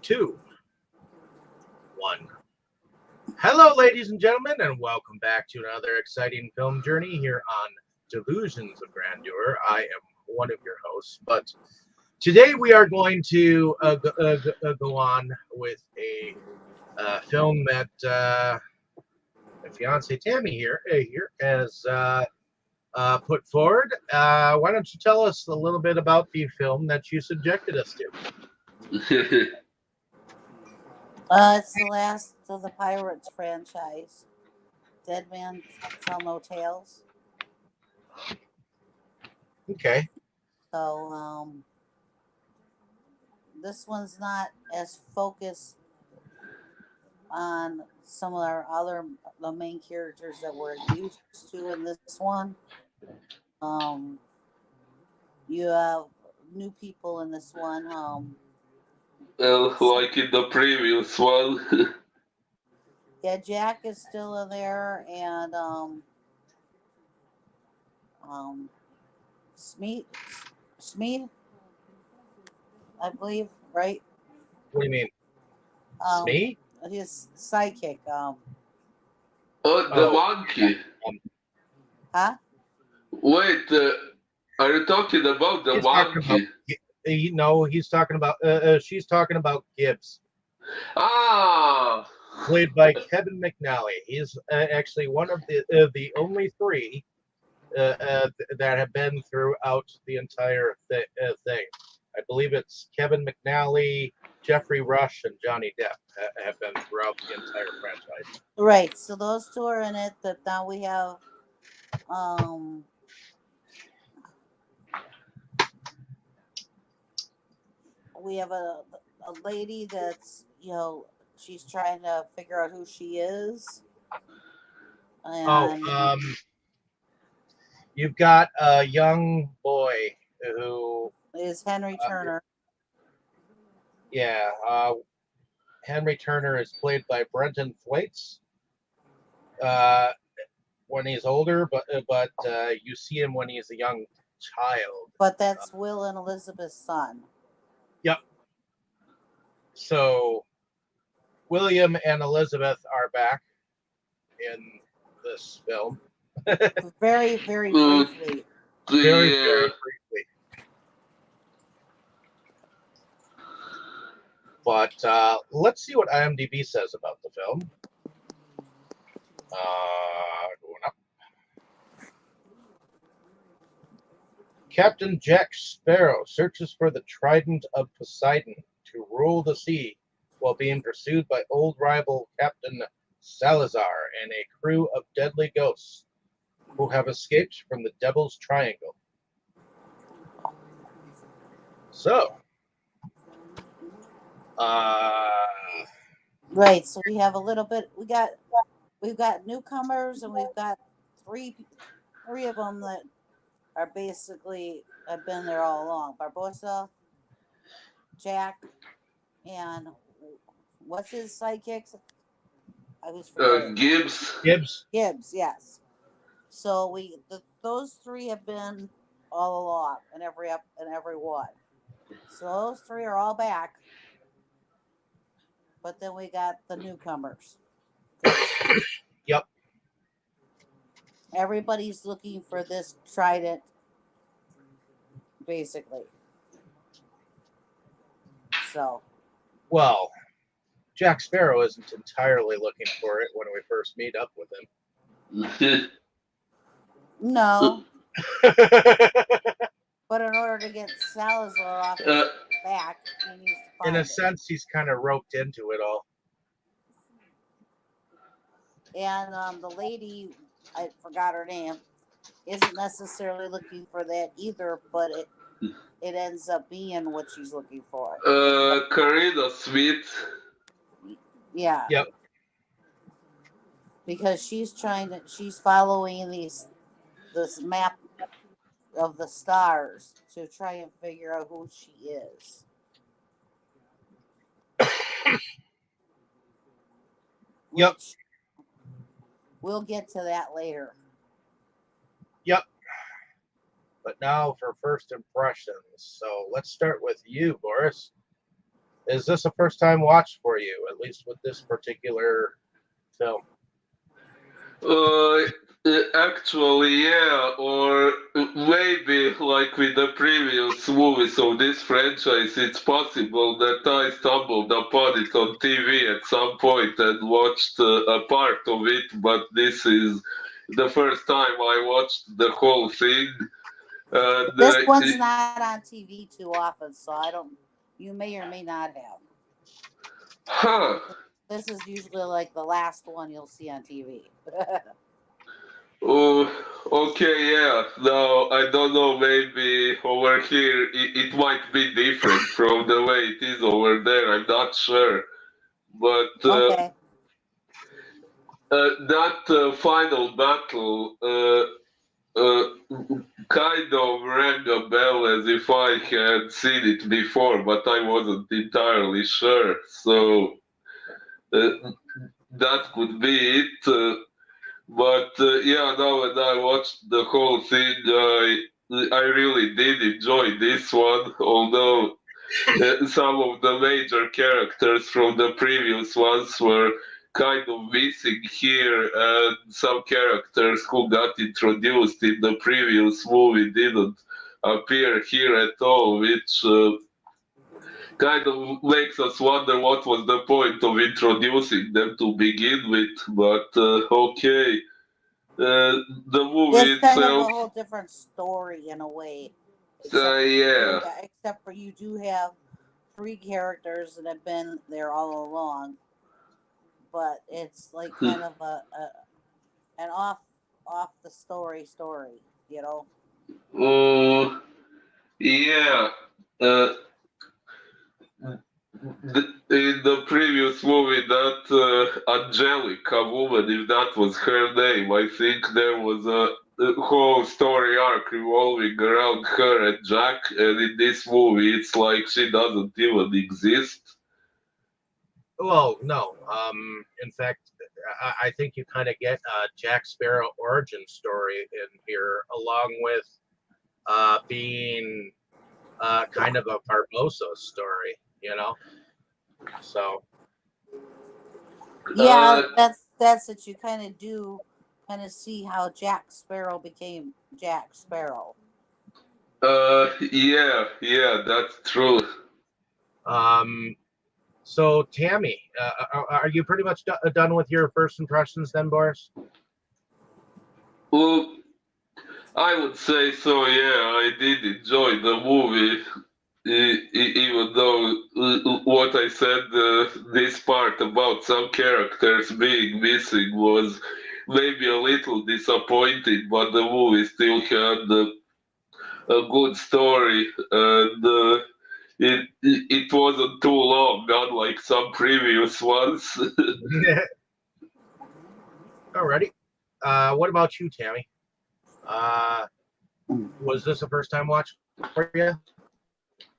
Two, one. Hello, ladies and gentlemen, and welcome back to another exciting film journey here on Delusions of Grandeur. I am one of your hosts, but today we are going to go on with a film that my fiance Tammy here has put forward. Why don't you tell us a little bit about the film that you subjected us to? It's the last of the Pirates franchise. Dead Man Tell No Tales. Okay. So, this one's not as focused on some of our other the main characters that we're used to in this one. Um, you have new people in this one. Like in the previous one. Yeah, Jack is still in there, and um, Smeet, Smeet, I believe, right? What do you mean? Um, Smee? his sidekick. Oh, the Oh, yeah. monkey. Huh? Wait, are you talking about the He's talking about. monkey? No, he's talking about. She's talking about Gibbs, Ah, played by Kevin McNally. He's actually one of the only three that have been throughout the entire thing. I believe it's Kevin McNally, Jeffrey Rush, and Johnny Depp have been throughout the entire franchise. Right. So those two are in it. That now we have um we have a lady that's she's trying to figure out who she is, Oh, and you've got a young boy who, is Henry uh, Turner. yeah, Henry Turner is played by Brenton Thwaites. Uh, when he's older, but you see him when he's a young child. But that's Will and Elizabeth's son. Yep. So William and Elizabeth are back in this film. Very, very uh, briefly. Very, yeah. very briefly. But let's see what IMDb says about the film. Going up. Captain Jack Sparrow searches for the Trident of Poseidon to rule the sea while being pursued by old rival Captain Salazar and a crew of deadly ghosts who have escaped from the Devil's Triangle. So, uh, Right. So we have a little bit. We've got newcomers, and we've got three of them that are basically have been there all along. Barbosa, Jack, and what's his sidekicks? I was forgetting. Gibbs. Gibbs. Gibbs, yes. So those three have been all along in every one. So those three are all back. But then we got the newcomers. Yep. Everybody's looking for this trident, basically. So. Well, Jack Sparrow isn't entirely looking for it when we first meet up with him. No. But in order to get Salazar off his back, he needs to find In a it. sense, he's kind of roped into it all. And the lady, I forgot her name, isn't necessarily looking for that either, but it ends up being what she's looking for. Karina Smith. Yeah. Yep. Because she's following this map of the stars to try and figure out who she is. Yep. Which we'll get to that later. Yep. But now for first impressions. So let's start with you, Boris. Is this a first time watch for you, at least with this particular film? Uh, Actually, yeah, or maybe like with the previous movies of this franchise, it's possible that I stumbled upon it on TV at some point and watched a part of it, but this is the first time I watched the whole thing. And This one's not on TV too often, so I don't. You may or may not have. huh. This is usually like the last one you'll see on TV. Oh, okay, yeah. Now, I don't know, maybe over here it might be different from the way it is over there. I'm not sure. But Okay. that final battle uh, kind of rang a bell as if I had seen it before, but I wasn't entirely sure. So uh, that could be it. But yeah, now when I watched the whole thing, I really did enjoy this one. Although some of the major characters from the previous ones were kind of missing here, and some characters who got introduced in the previous movie didn't appear here at all, which kind of makes us wonder what was the point of introducing them to begin with. But okay. The movie It's kind of a itself, whole different story in a way, except yeah. except for you do have three characters that have been there all along, but it's like kind of an off the story, you know. Oh, yeah. Uh, in the previous movie, that Angelica woman, if that was her name, I think there was a whole story arc revolving around her and Jack, and in this movie, it's like she doesn't even exist. Well, no. In fact, I think you kind of get a Jack Sparrow origin story in here, along with being kind of a Barbosa story, you know? So, Yeah, Uh, that's what you kind of do, kind of see how Jack Sparrow became Jack Sparrow. yeah, yeah, that's true. um, so Tammy, are you pretty much done with your first impressions then, Boris? Well, I would say so, yeah, I did enjoy the movie, even though what I said, this part about some characters being missing was maybe a little disappointing, but the movie still had a good story, and it wasn't too long, unlike some previous ones. Alrighty. What about you, Tammy? Uh, was this a first time watch for you?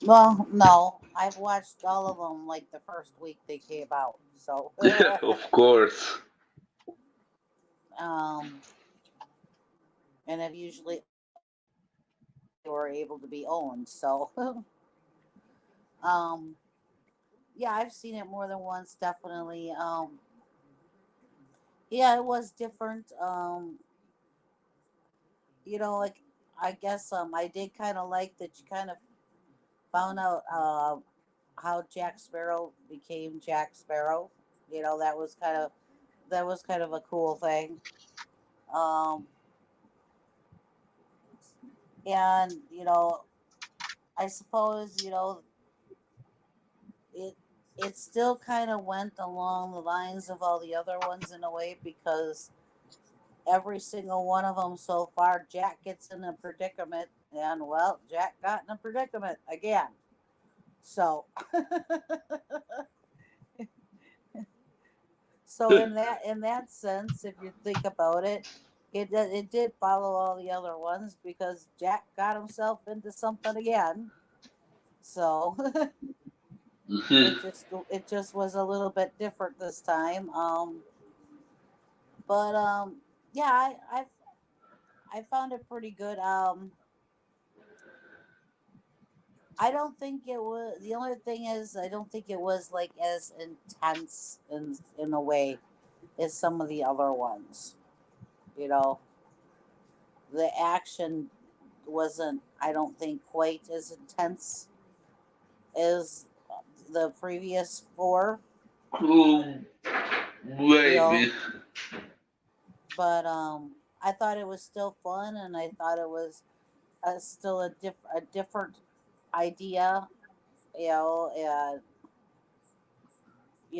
Well, no, I've watched all of them like the first week they came out. So, Yeah, of course. um, and have usually were able to be owned. So, um, yeah, I've seen it more than once. Definitely. Yeah, it was different. Like I guess I did kind of like that you kind of found out how Jack Sparrow became Jack Sparrow. That was kind of a cool thing. Um, and I suppose it it still kind of went along the lines of all the other ones in a way because every single one of them so far, Jack gets in a predicament, and well, Jack got in a predicament again. So, so in that sense, if you think about it, it did follow all the other ones because Jack got himself into something again. So Mhm. it just was a little bit different this time. But yeah, I found it pretty good. I don't think it was. The only thing is, I don't think it was like as intense in a way as some of the other ones. You know, the action wasn't, I don't think, quite as intense as the previous four. Hmm, You know, maybe. but I thought it was still fun, and I thought it was still a different idea. You know, and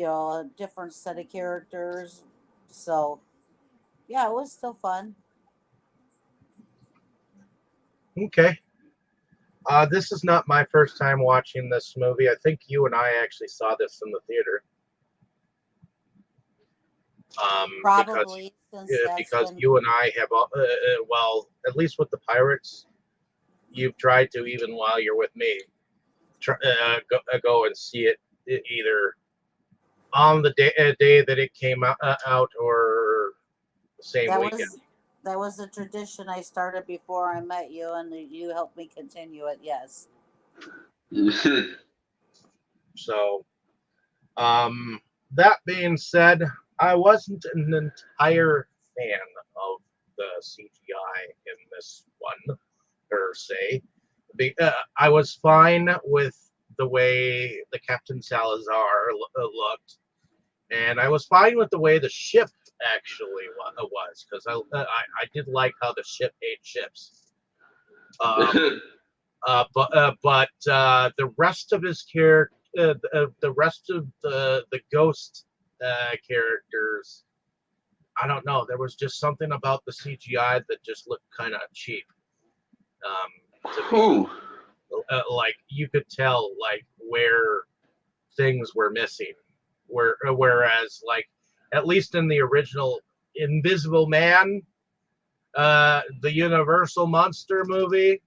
a different set of characters. So yeah, it was still fun. Okay. This is not my first time watching this movie. I think you and I actually saw this in the theater. Because Probably since that's because when. you and I have, well, at least with the Pirates, you've tried to, even while you're with me, go and see it either on the day that it came out or the same That weekend. was that was a tradition I started before I met you, and you helped me continue it. Yes. So, that being said, I wasn't an entire fan of the CGI in this one, per se. I was fine with the way the Captain Salazar looked, and I was fine with the way the ship actually was, because I did like how the ship ate ships. But the rest of his character, the rest of the ghost characters, I don't know. There was just something about the CGI that just looked kind of cheap to me. Whew. Like you could tell like where things were missing. Whereas like at least in the original Invisible Man, the Universal Monster movie,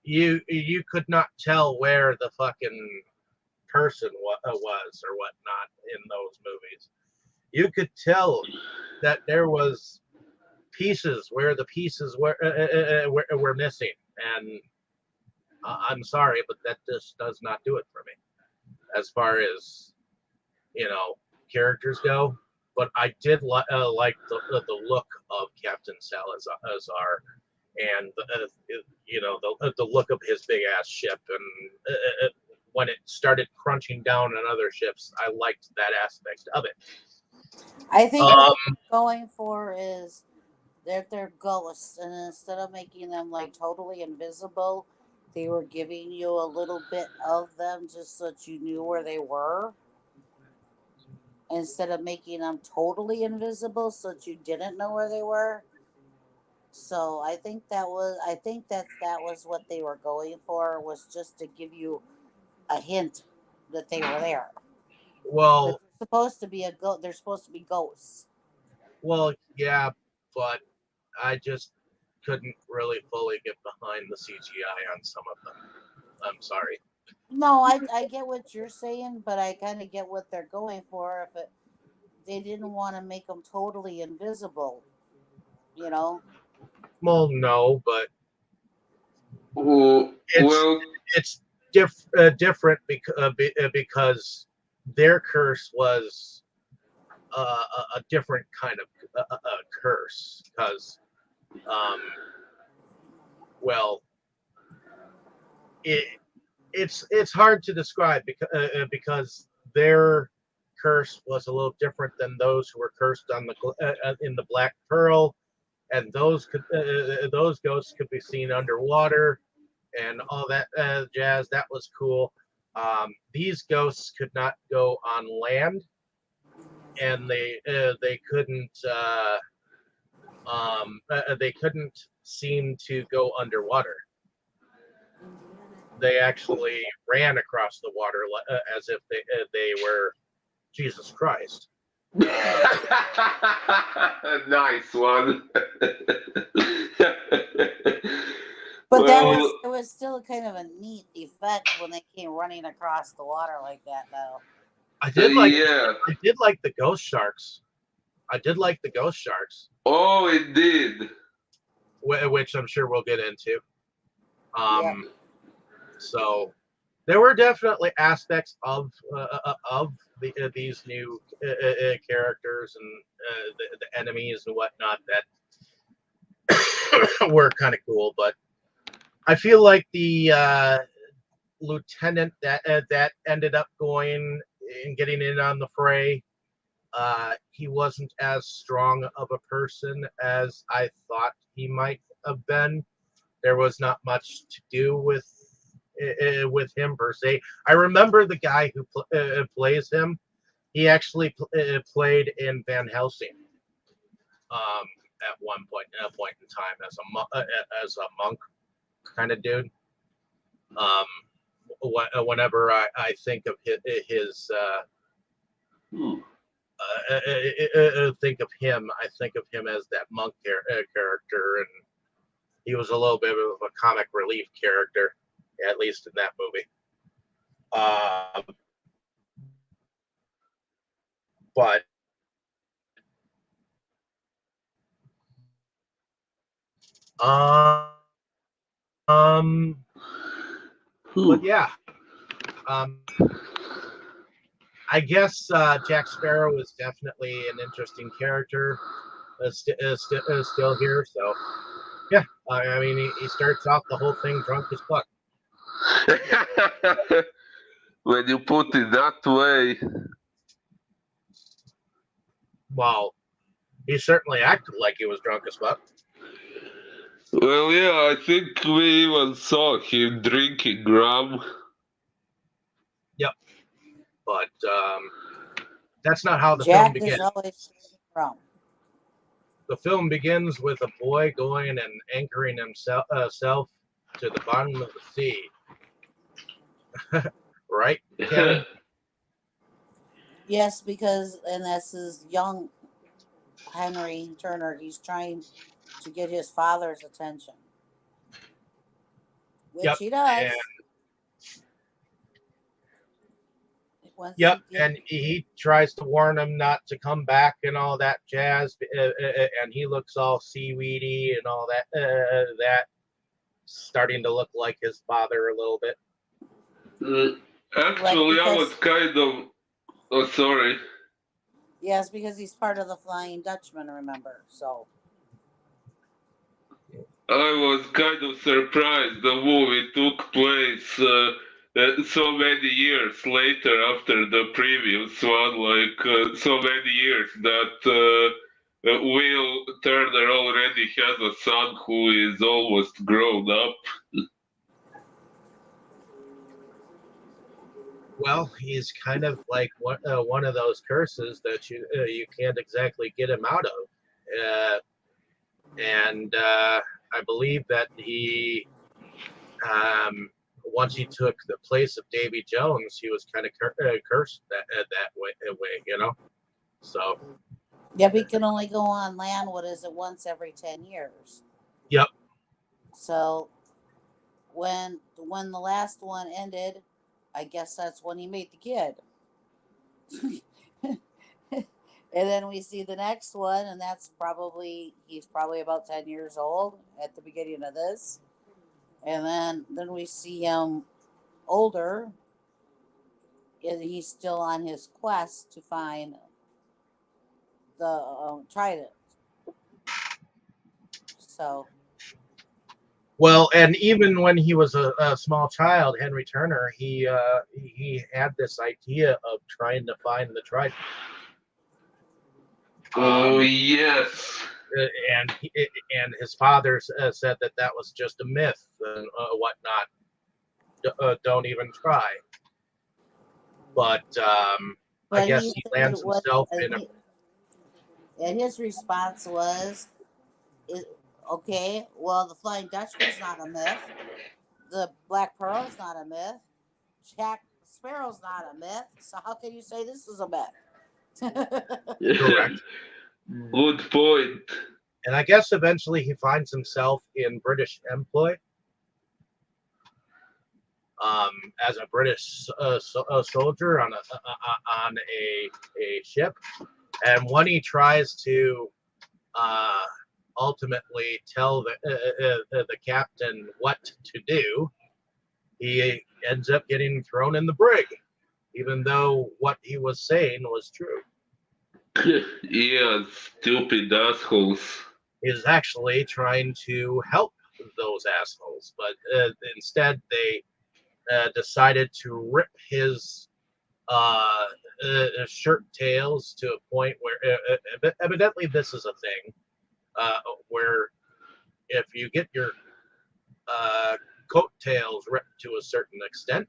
you could not tell where the fucking person was or whatnot in those movies. You could tell that there was pieces where the pieces were missing, and I'm sorry, but that just does not do it for me as far as characters go. But I did like the look of Captain Salazar and the look of his big ass ship, and when it started crunching down on other ships, I liked that aspect of it. I think what Um, they're going for is they're ghosts, and instead of making them like totally invisible, they were giving you a little bit of them just so that you knew where they were, instead of making them totally invisible so that you didn't know where they were. So I think that was what they were going for, was just to give you a hint that they were there. That well, they're supposed to be ghosts. yeah, but I just couldn't really fully get behind the CGI on some of them. I'm sorry. No, I get what you're saying, but I kind of get what they're going for. If they didn't want to make them totally invisible, you know. Well, no, but it's Well, it's different because their curse was a different kind of curse. Because, um, well, it it's hard to describe because their curse was a little different than those who were cursed on in the Black Pearl, and those ghosts could be seen underwater and all that jazz. That was cool. These ghosts could not go on land, and they couldn't seem to go underwater. They actually ran across the water as if they were Jesus Christ. nice one. But well, it was still kind of a neat effect when they came running across the water like that, though. I did like yeah. I did like the ghost sharks. I did like the ghost sharks, Oh, it did. which I'm sure we'll get into. Yep. So there were definitely aspects of these new characters and the enemies and whatnot that were kind of cool, but I feel like the lieutenant that ended up going and getting in on the fray, he wasn't as strong of a person as I thought he might have been. There was not much to do with him per se. I remember the guy who plays him. He actually played in Van Helsing at one point in time as a monk kind of dude. Whenever I think of his think of him, I think of him as that monk character, and he was a little bit of a comic relief character, at least in that movie. But but yeah, I guess Jack Sparrow is definitely an interesting character. Still here, so yeah. I mean, he starts off the whole thing drunk as fuck. When you put it that way. Well, he certainly acted like he was drunk as fuck. Well, yeah, I think we even saw him drinking rum. Yep. But that's not how the Jack film begins. is always from. The film begins with a boy going and anchoring himself to the bottom of the sea. Right, Kevin? Yes, because and that's his young Henry Turner. He's trying to get his father's attention, which he does. And he tries to warn him not to come back and all that jazz, and he looks all seaweedy and all that. That starting to look like his father a little bit. Actually, I was kind of. Oh, sorry. Yes, because he's part of the Flying Dutchman, remember? So. I was kind of surprised the movie took place so many years later after the previous one, like so many years that Will Turner already has a son who is almost grown up. Well, he's kind of like one of those curses that you can't exactly get him out of, and I believe that he, once he took the place of Davy Jones, he was kind of cursed that way, you know. So. Yep, he can only go on land. What is it? Once every 10 years. Yep. So when the last one ended, I guess that's when he made the kid. And then we see the next one, and he's probably about 10 years old at the beginning of this. And then we see him older, and he's still on his quest to find the trident. So. Well, and even when he was a small child, Henry Turner, he had this idea of trying to find the trident. Oh, yes. And his father said that was just a myth and whatnot. Don't even try. But I guess he lands himself in a. And his response was, okay, well, the Flying Dutchman's not a myth. The Black Pearl's not a myth. Jack Sparrow's not a myth. So how can you say this is a myth? Correct. Good point. And I guess eventually he finds himself in British employ as a British soldier on a ship. And when he tries to ultimately tell the captain what to do, he ends up getting thrown in the brig, even though what he was saying was true. Yeah, stupid assholes. He's actually trying to help those assholes, but instead they decided to rip his shirt tails to a point where evidently this is a thing where if you get your coat tails ripped to a certain extent,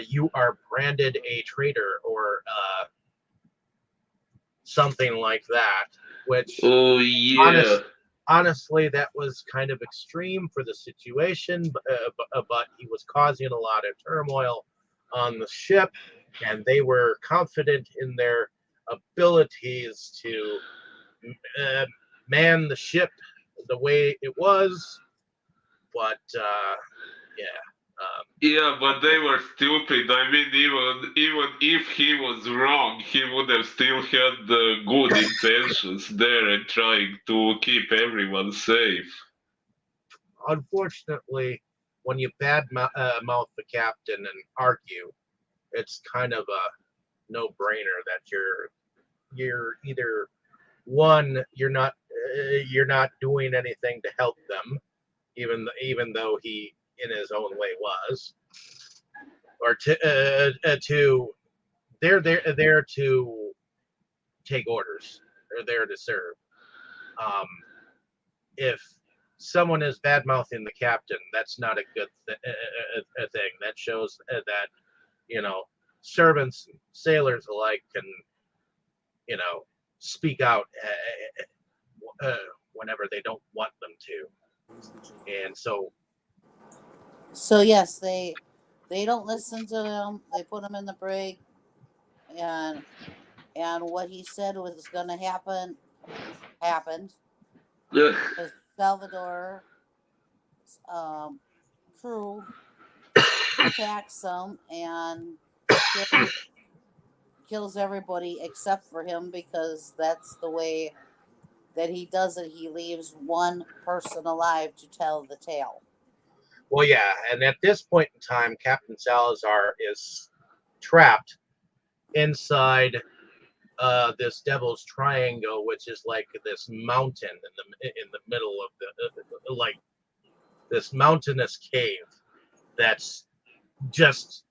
you are branded a traitor or something like that, which Oh yeah. honestly, that was kind of extreme for the situation, but he was causing a lot of turmoil on the ship, and they were confident in their abilities to man the ship the way it was. But yeah. Yeah, but they were stupid. I mean, even if he was wrong, he would have still had the good intentions there and trying to keep everyone safe. Unfortunately, when you mouth the captain and argue, it's kind of a no-brainer that you're either one, you're not doing anything to help them, even though he in his own way was, or two, they're there to take orders. They're there to serve. Um, if someone is bad mouthing the captain, that's not a good thing. That shows that you know servants, sailors alike can speak out whenever they don't want them to, and so So yes, they don't listen to him. They put him in the brig, and what he said was going to happen happened. Because Salvador um, crew attacks them and kills kills everybody except for him, because that's the way that he does it. He leaves one person alive to tell the tale. well, yeah, and at this point in time, Captain Salazar is trapped inside this Devil's Triangle, which is like this mountain in the middle of the like this mountainous cave that's just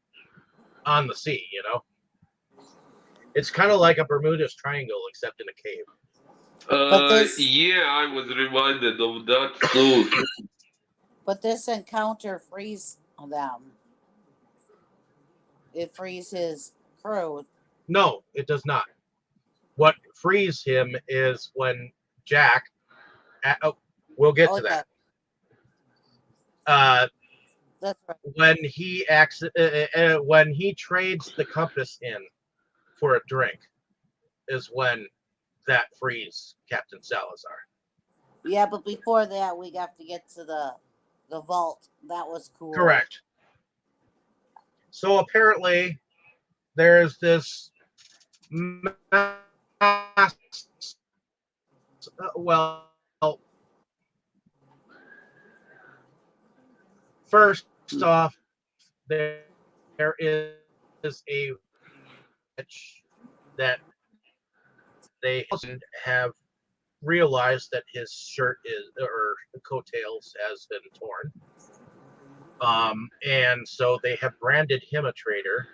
on the sea. It's kind of like a Bermuda's Triangle except in a cave. But this Yeah, I was reminded of that too. but this encounter frees them. It frees his crew. No, it does not. What frees him is when Jack. Oh, we'll get Oh to yeah, that. Uh, that's right. when he trades the compass in for a drink is when that frees Captain Salazar. Yeah, but before that, we have to get to the vault. That was cool. Correct. So apparently, there's this mass. Well, first off, there is a witch that they have realized that his shirt is or coattails has been torn. And so they have branded him a traitor,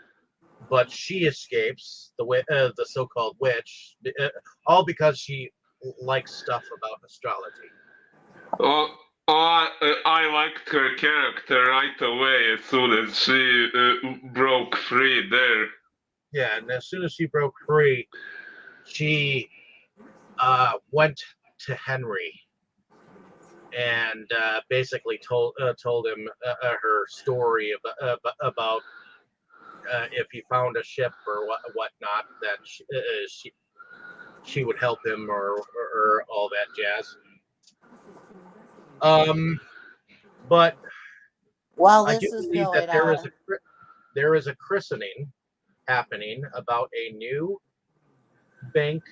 but she escapes the so-called witch, all because she likes stuff about astrology. Oh, I liked her character right away as soon as she broke free there. Yeah, and as soon as she broke free, she went to Henry and basically told him her story about if he found a ship or whatnot that she would help him or all that jazz. But While I this do is believe that going on, there is a christening happening about a new bank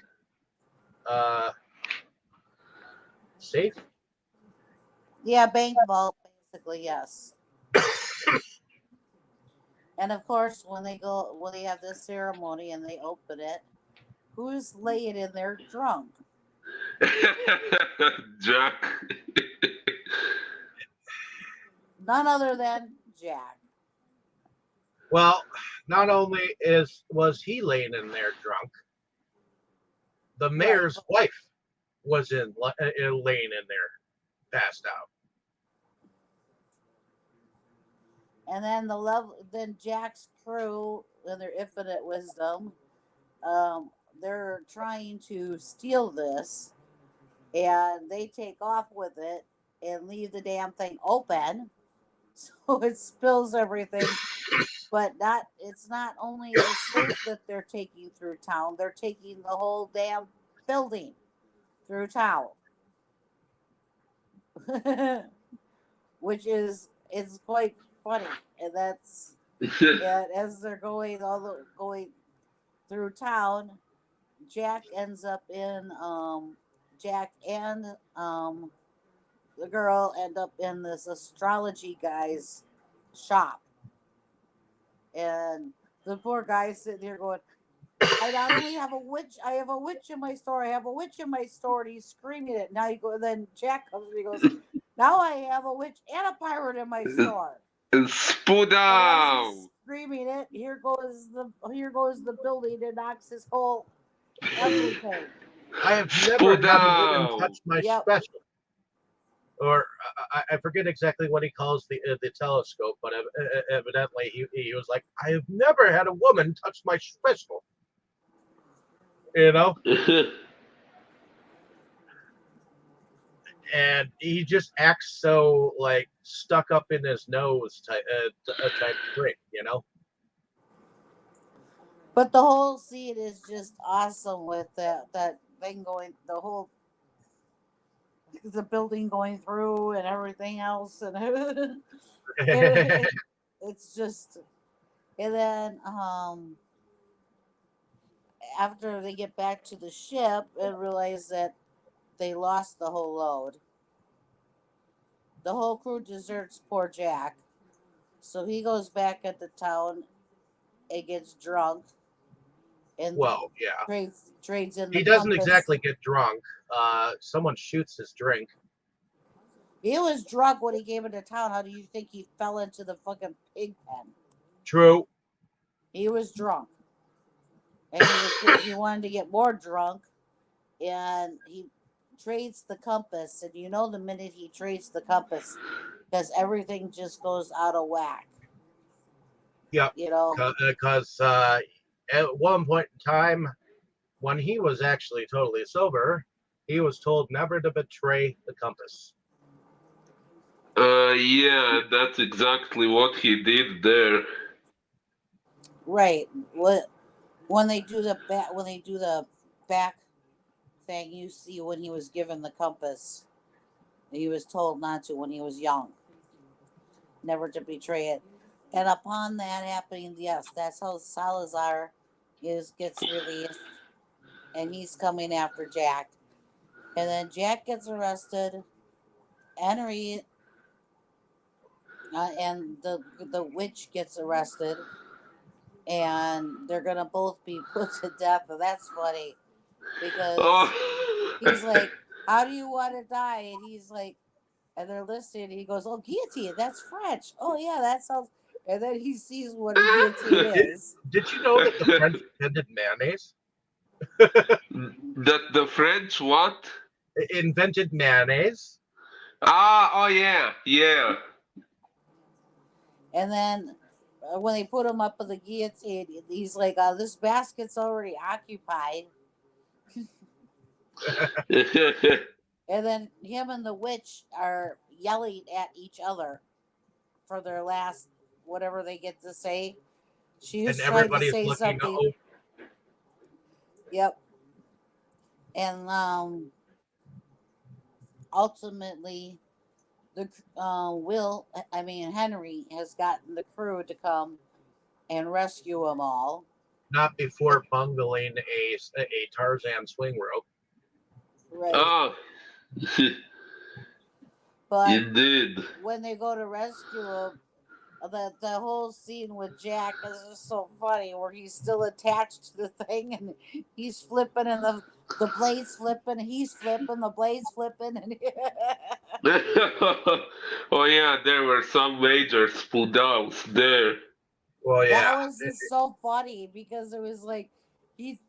safe. yeah, bank vault, basically, yes. And of course, when they have this ceremony and they open it, who's laying in there drunk? Jack. None other than Jack. Well, not only was he laying in there drunk, the mayor's wife was laying in there, passed out. And then then Jack's crew, in their infinite wisdom, they're trying to steal this, and they take off with it and leave the damn thing open, so it spills everything. But it's not only the safe that they're taking through town; they're taking the whole damn building through town, which is quite funny, and that's and as they're going through town, Jack ends up in Jack and the girl end up in this astrology guy's shop, and the poor guy's sitting there going, I not only have a witch, I have a witch in my store. I have a witch in my store. And he's screaming it. Now you go. Then Jack comes and he goes, now I have a witch and a pirate in my store. Spoo down. Screaming it. Here goes the building and knocks his whole everything. I have never had a woman touch my special. Or I forget exactly what he calls the telescope, but evidently he was like, I have never had a woman touch my special. You know? And he just acts so like stuck up in his nose type trick, you know? But the whole scene is just awesome with that thing going, the building going through and everything else, and it's just, and then after they get back to the ship and realize that they lost the whole load, the whole crew deserts poor Jack, so he goes back at the town and gets drunk, and trades in the he doesn't compass. exactly get drunk. Someone shoots his drink. He was drunk when he came into town. How do you think he fell into the fucking pig pen? True. He was drunk. And he wanted to get more drunk. And he trades the compass. And you know the minute he trades the compass, because everything just goes out of whack. Yep. You know? Because at one point in time, when he was actually totally sober, he was told never to betray the compass. Yeah, that's exactly what he did there. Right. When they do the back thing, you see when he was given the compass, he was told not to when he was young, never to betray it. And upon that happening, yes, that's how Salazar gets released, and he's coming after Jack. And then Jack gets arrested. Henry and the witch gets arrested, and they're gonna both be put to death. And that's funny because he's like, "How do you want to die?" And he's like, and they're listening. And he goes, "Oh, guillotine. That's French. Oh yeah, that sounds." And then he sees what a guillotine is. Did you know that the French invented mayonnaise? That the French what? Invented mayonnaise. Oh yeah. And then when they put him up on the guillotine, he's like, "This basket's already occupied." And then him and the witch are yelling at each other for their last whatever they get to say. She's trying to say something. Yep. And ultimately, Henry has gotten the crew to come and rescue them all. Not before bungling a Tarzan swing rope. Right. Oh. But Indeed. when they go to rescue him, the whole scene with Jack is just so funny, where he's still attached to the thing and he's flipping and the blade's flipping, he's flipping, the blade's flipping, and Oh yeah, there were some wagers pulled out there. Well, yeah. that was just so funny because it was like he's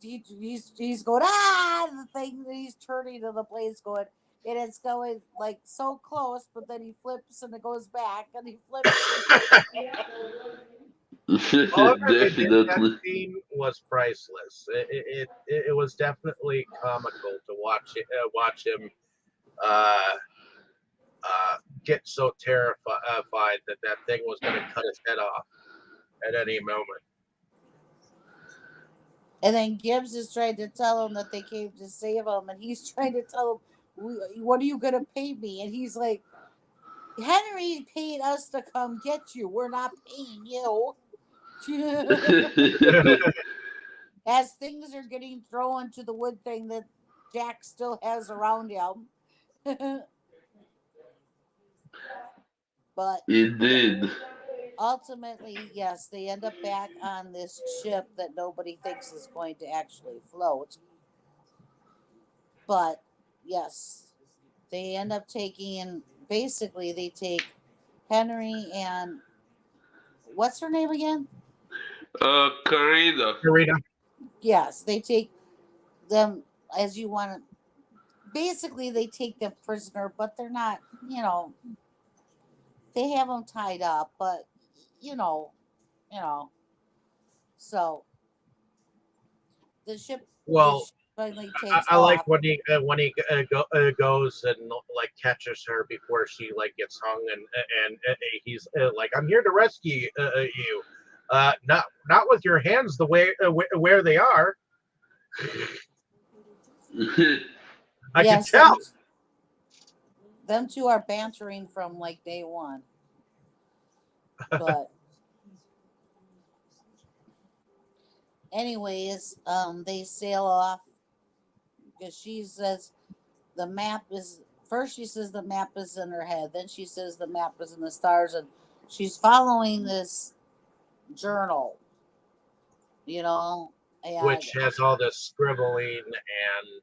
going the thing that he's turning and the blade's going, and it's going like so close, but then he flips and it goes back and he flips. However, they did that Definitely. scene was priceless. It was definitely comical to watch him uh, get so terrified that that thing was going to cut his head off at any moment. And then Gibbs is trying to tell him that they came to save him, and he's trying to tell him, "What are you gonna pay me?" And he's like, "Henry paid us to come get you. We're not paying you." As things are getting thrown to the wood thing that Jack still has around him. But yeah, Indeed. ultimately, yes, they end up back on this ship that nobody thinks is going to actually float. But yes, they end up taking, basically, they take Henry and what's her name again? Karina. Karina. Yes, they take them as you want to. Basically, they take them prisoner, but they're not, they have them tied up, but you know, you know. So the Well, ship finally I, takes I like off. when he goes and like catches her before she like gets hung, and he's like, "I'm here to rescue you, not with your hands the way where they are." I can Yes, tell. them two are bantering from like day one. But anyways, they sail off because she says the map is, first she says the map is in her head, then she says the map is in the stars, and she's following this journal, you know, and Which has all this scribbling and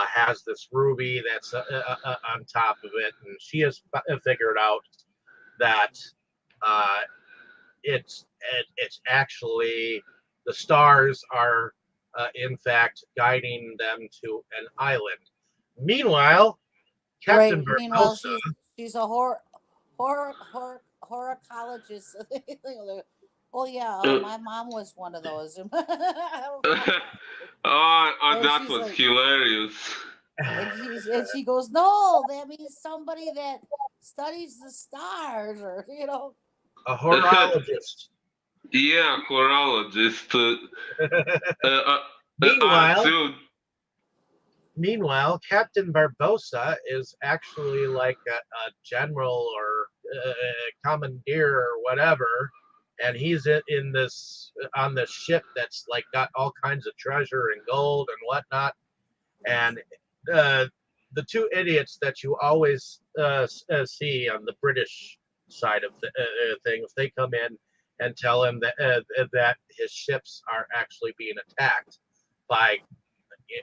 has this ruby that's on top of it, and she has figured out that uh, it's actually the stars are in fact guiding them to an island. Meanwhile, right. Captain Meanwhile, Barbosa, she's a horologist. Oh yeah, Uh, my mom was one of those. oh, And that she's was like, hilarious. and she goes, no, that means somebody that studies the stars, or a horologist. Yeah, horologist. Uh, Meanwhile, assume. Meanwhile, Captain Barbosa is actually like a general or commandeer or whatever, and he's in this on this ship that's like got all kinds of treasure and gold and whatnot. And uh, the two idiots that you always see on the British side of things, they come in and tell him that his ships are actually being attacked by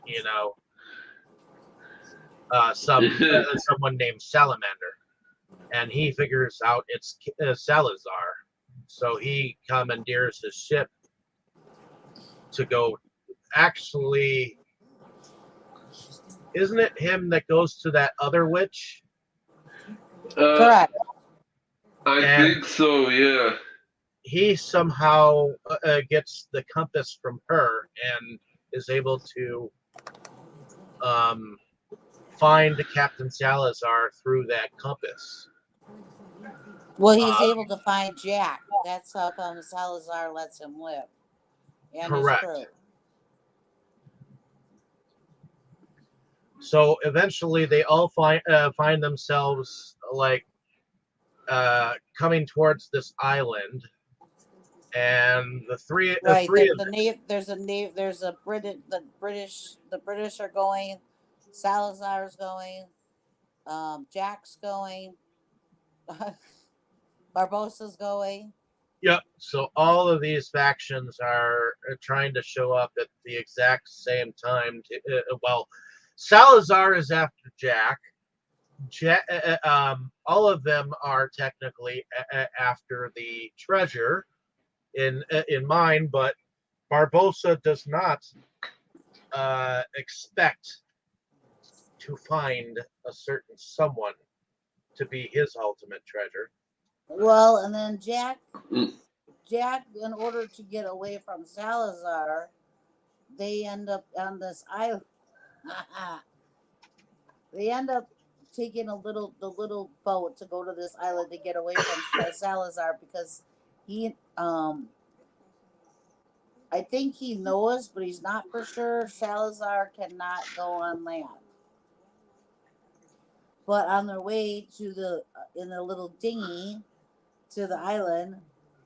you know someone named Salamander, and he figures out it's Salazar. So he commandeers his ship to go. Actually, isn't it him that goes to that other witch? uh, correct. I And think so. Yeah. he somehow gets the compass from her and is able to um, find Captain Salazar through that compass. Well, he's Uh, able to find Jack. That's how come Salazar lets him live and his correct. crew. So eventually, they all find themselves like coming towards this island, and the Right. three of There's a the British are going, Salazar's going, Jack's going. Barbossa's going. Yep. So all of these factions are trying to show up at the exact same time. Well, Salazar is after Jack. All of them are technically after the treasure in mind, but Barbossa does not expect to find a certain someone to be his ultimate treasure. Well, and then Jack, in order to get away from Salazar, they end up on this island. They end up taking the little boat to go to this island to get away from Salazar because he I think he knows, but he's not for sure. Salazar cannot go on land. But on their way to in the little dinghy to the island,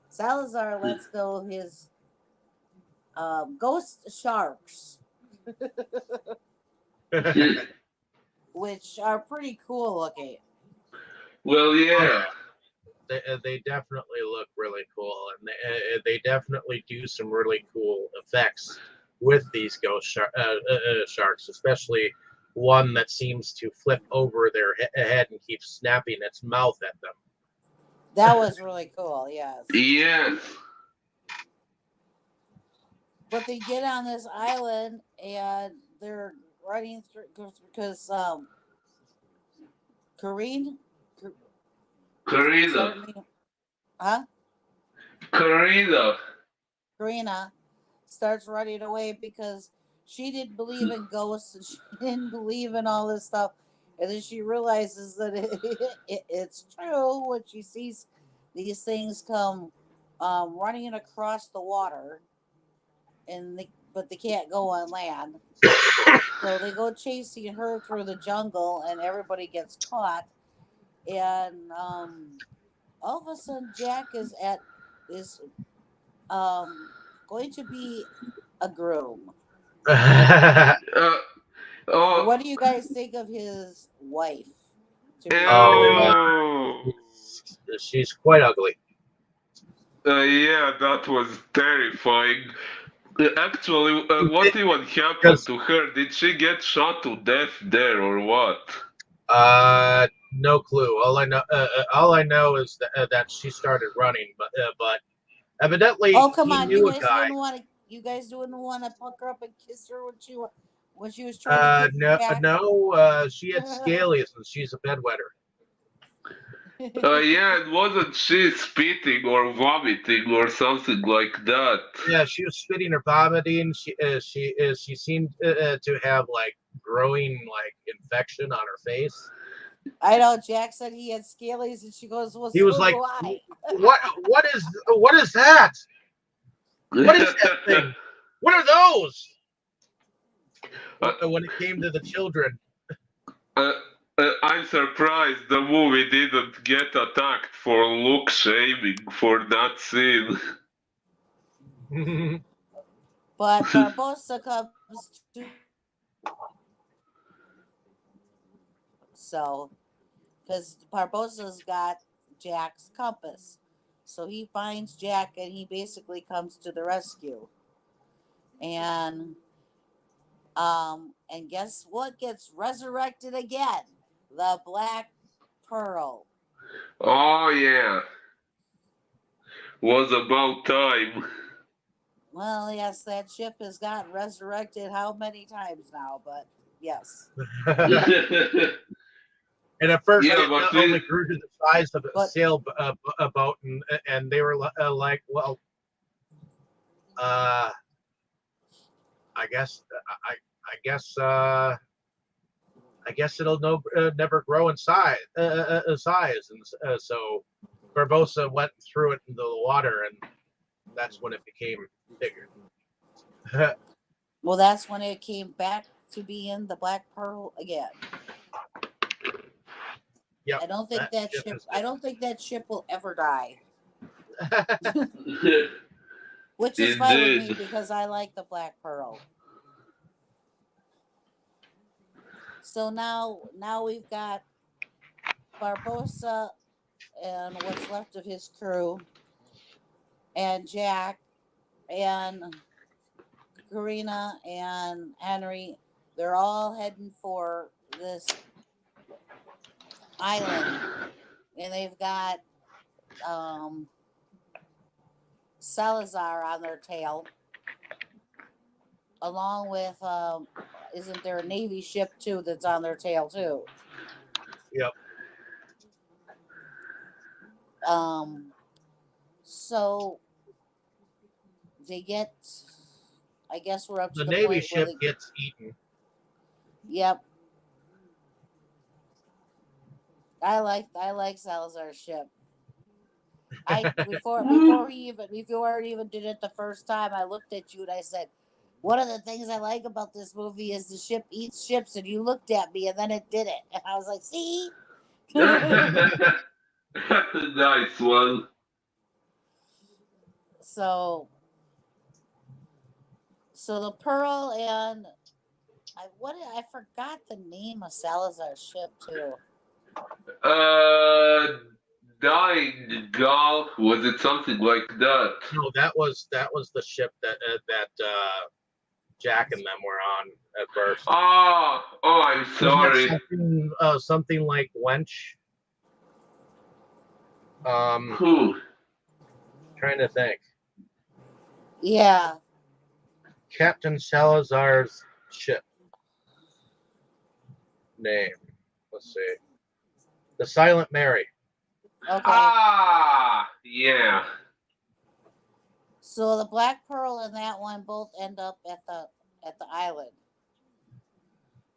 Salazar lets go his ghost sharks, which are pretty cool looking. Well, yeah. They definitely look really cool, and they definitely do some really cool effects with these ghost sharks, especially one that seems to flip over their head and keep snapping its mouth at them. That was really cool, yes. Yes. But they get on this island and they're running through because Karina. Huh? Karina starts running away because she didn't believe in ghosts and she didn't believe in all this stuff. And then she realizes that it's true when she sees these things come running across the water, but they can't go on land. So they go chasing her through the jungle, and everybody gets caught. And all of a sudden, Jack is going to be a groom. What do you guys think of his wife? She's quite ugly. Yeah, that was terrifying. Actually, what even happened to her? Did she get shot to death there, or what? No clue. All I know is that she started running, but evidently come on, knew you guys didn't want to pucker up and kiss her when she was trying to kiss Jack? No, she had scalies and she's a bedwetter. Yeah, and wasn't she spitting or vomiting or something like that? Yeah, she was spitting or vomiting. She seemed to have like growing like infection on her face. I know. Jack said he had scalies, and she goes, "Well, he was like, what is that? What is that thing? What are those?" When it came to the children. I'm surprised the movie didn't get attacked for look shaming for that scene. But Barbossa comes to because Barbossa's got Jack's compass, so he finds Jack and he basically comes to the rescue. And guess what gets resurrected again? The Black Pearl. Oh yeah. Was about time. Well, yes, that ship has gotten resurrected how many times now, but yes. And at first, it only grew to the size of a sailboat, and they were like, "Well, I guess it'll never grow in size." And so Barbossa went and threw it into the water, and that's when it became bigger. Well, that's when it came back to being the Black Pearl again. Yep, I don't think that ship will ever die. Which is fine with me because I like the Black Pearl. So now we've got Barbossa and what's left of his crew, and Jack and Karina and Henry, they're all heading for this island, and they've got Salazar on their tail, along with isn't there a Navy ship too that's on their tail too? Yep. So they get. I guess we're up to The the Navy point where ship they. gets eaten. Yep. I like Salazar's ship. Before he even did it the first time, I looked at you and I said, one of the things I like about this movie is the ship eats ships, and you looked at me and then it did it. And I was like, see? Nice one. So the Pearl and I forgot the name of Salazar's ship too. Dying Gulf, was it something like that? No, that was the ship that Jack and them were on at first. Oh, I'm sorry. Something like Wench. Who? Trying to think. Yeah. Captain Salazar's ship name. Let's see. The Silent Mary. Okay. Ah, yeah. So the Black Pearl and that one both end up at the island.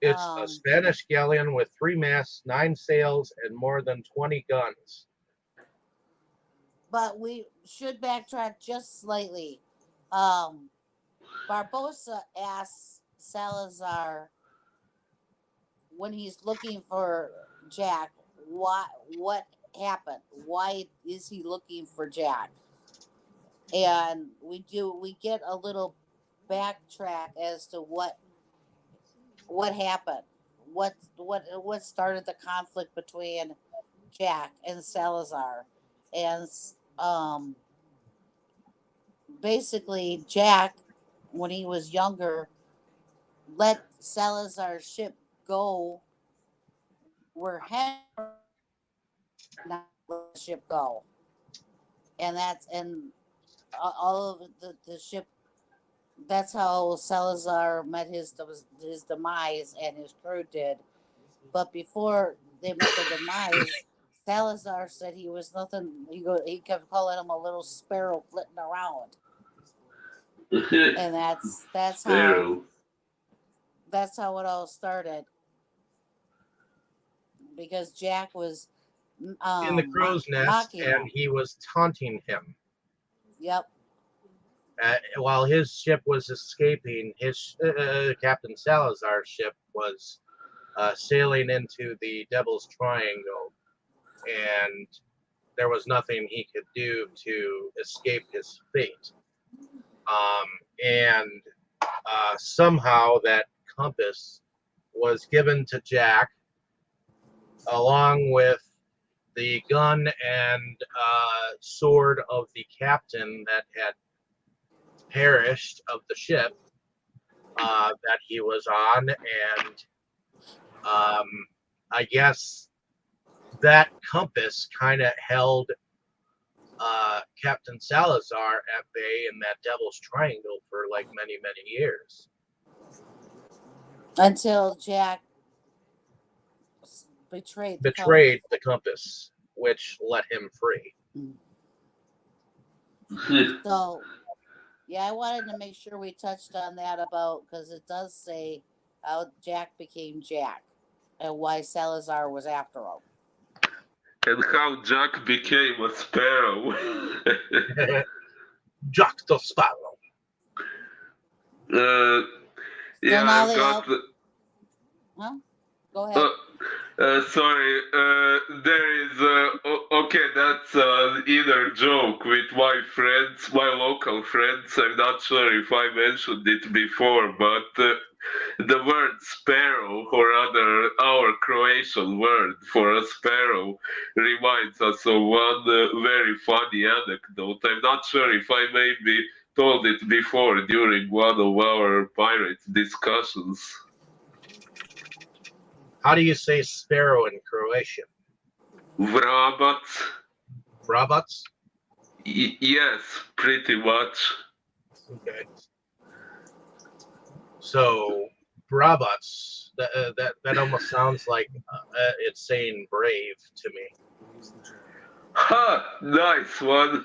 It's a Spanish galleon with 3 masts, 9 sails, and more than 20 guns. But we should backtrack just slightly. Barbosa asks Salazar when he's looking for Jack, what happened? Why is he looking for Jack? And we get a little backtrack as to what happened. What started the conflict between Jack and Salazar? And basically Jack, when he was younger, let Salazar's ship go where Henry not let the ship go, and all of the ship. That's how Salazar met his demise, and his crew did. But before they met the demise, Salazar said he was nothing. He kept calling him a little sparrow flitting around, and that's how it all started. Because Jack was in the crow's nest, and he was taunting him. Yep. While his ship was escaping, his Captain Salazar's ship was sailing into the Devil's Triangle, and there was nothing he could do to escape his fate. And somehow that compass was given to Jack, along with the gun and sword of the captain that had perished of the ship that he was on, and I guess that compass kind of held Captain Salazar at bay in that Devil's Triangle for like many years, until Jack betrayed the compass, which let him free. So, yeah, I wanted to make sure we touched on that because it does say how Jack became Jack and why Salazar was after him. And how Jack became a sparrow. Jack the Sparrow. Yeah, now I got. Huh? Go ahead. Sorry, there is okay. That's an inner joke with my friends, my local friends. I'm not sure if I mentioned it before, but the word sparrow, or rather our Croatian word for a sparrow, reminds us of one very funny anecdote. I'm not sure if I maybe told it before during one of our pirate discussions. How do you say sparrow in Croatian? Vrabac. Vrabac? Yes, pretty much. Okay. So Vrabac, that almost sounds like it's saying brave to me. Ha! Nice one.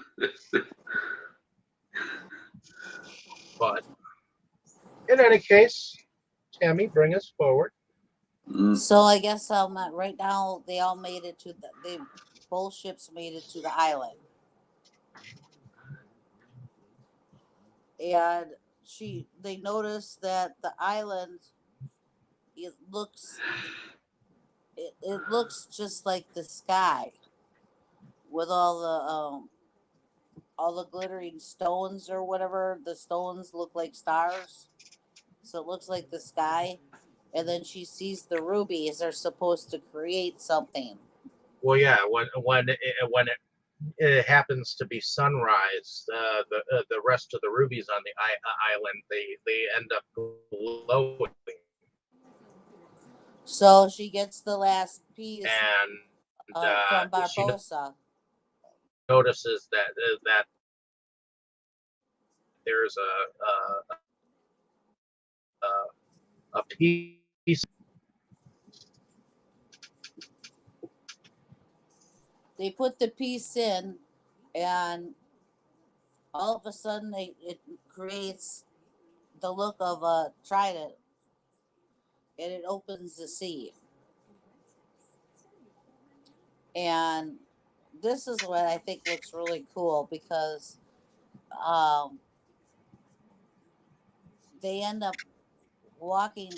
But in any case, Tammy, bring us forward. So I guess right now they all made it to both ships made it to the island, and they noticed that the island it looks it looks just like the sky with all the glittering stones or whatever. The stones look like stars, so it looks like the sky. And then she sees the rubies are supposed to create something. Well, yeah, when it happens to be sunrise, the rest of the rubies on the island they end up glowing, So she gets the last piece and from she Barbosa. notices that there's a piece. They put the piece in, and all of a sudden it creates the look of a trident, and it opens the sea. And this is what I think looks really cool because um, they end up walking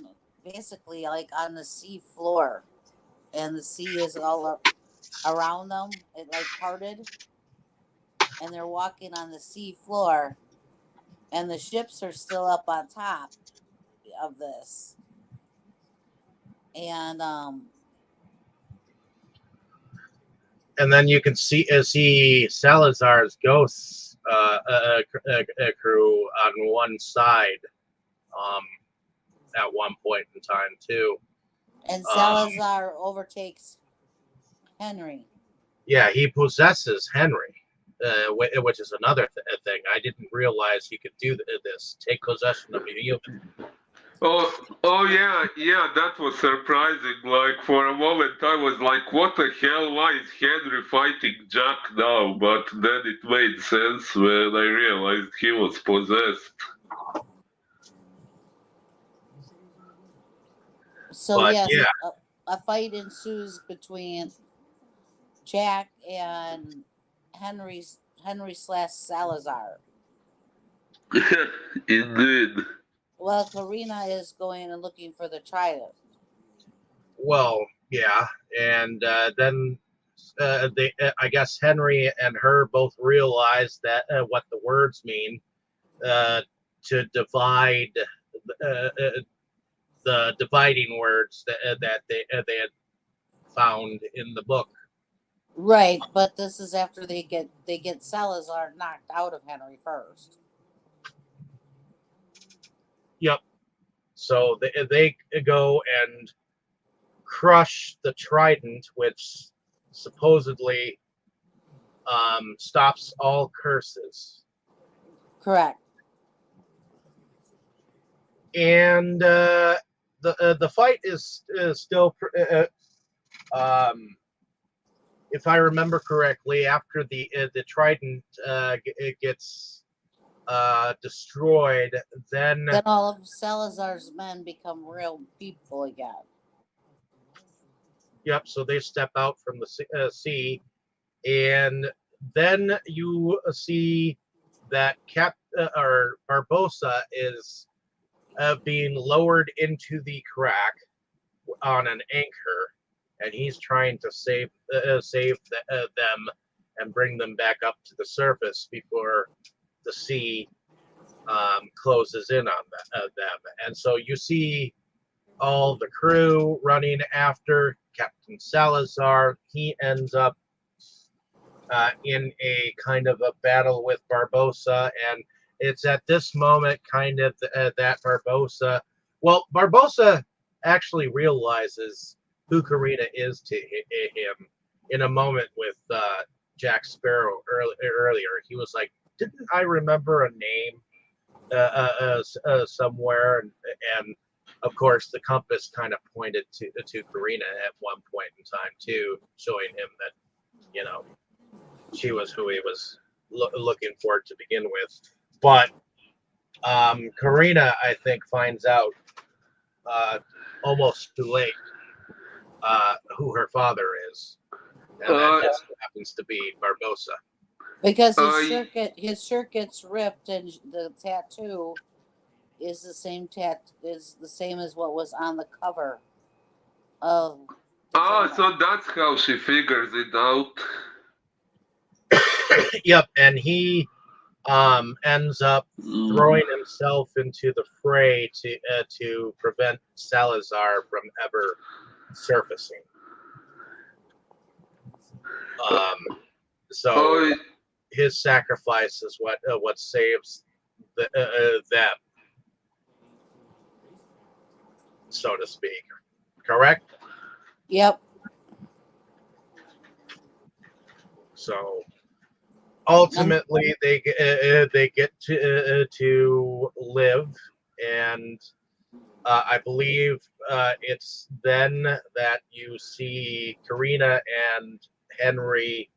basically like on the sea floor, and the sea is all around them. It like parted, and they're walking on the sea floor, and the ships are still up on top of this. And And then you can see Salazar's ghosts crew on one side um, at one point in time too. Salazar overtakes Henry. Yeah, he possesses Henry, which is another thing. I didn't realize he could do this. Take possession of a human. Oh yeah, that was surprising. Like for a moment, I was like, "What the hell? Why is Henry fighting Jack now?" But then it made sense when I realized he was possessed. So But yes, yeah, a fight ensues between Jack and Henry slash Salazar. Indeed. Well, Karina is going and looking for the trident. well, yeah, and then I guess Henry and her both realize that what the words mean to divide the dividing words that they had found in the book. Right, but this is after they get Salazar knocked out of Henry first. Yep. So they go and crush the trident, which supposedly stops all curses. Correct. And the fight is still, if I remember correctly, after the trident it gets destroyed, then all of Salazar's men become real people again. yep. So they step out from the sea, and then you see that or Barbosa is being lowered into the crack on an anchor, and he's trying to save them and bring them back up to the surface before the sea closes in on them. And so you see all the crew running after Captain Salazar. He ends up in a kind of a battle with Barbossa, and it's at this moment kind of that Barbossa actually realizes who Karina is to him in a moment with Jack Sparrow earlier. He was like, didn't I remember a name somewhere? And of course, the compass kind of pointed to Karina at one point in time too, showing him that, you know, she was who he was looking for to begin with. But Karina, I think, finds out almost too late who her father is, and that just happens to be Barbossa. Because his shirt gets ripped, and the tattoo is the same as what was on the cover of. So that's how she figures it out. Yep, and he ends up throwing himself into the fray to prevent Salazar from ever surfacing. So his sacrifice is what saves them, so to speak. Correct? Yep. So ultimately, they get to live, and I believe it's then that you see Karina and Henry,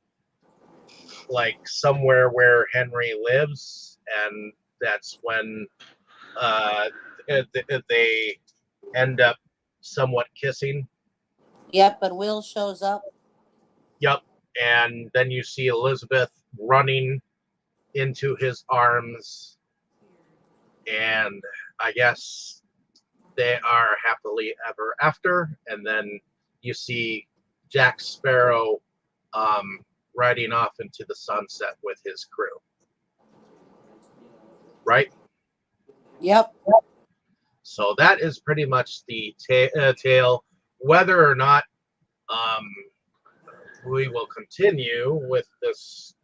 like somewhere where Henry lives, and that's when they end up somewhat kissing. Yep, and Will shows up. Yep, and then you see Elizabeth running into his arms, and I guess they are happily ever after. And then you see Jack Sparrow riding off into the sunset with his crew. Right? Yep. So that is pretty much the tale. Whether or not we will continue with this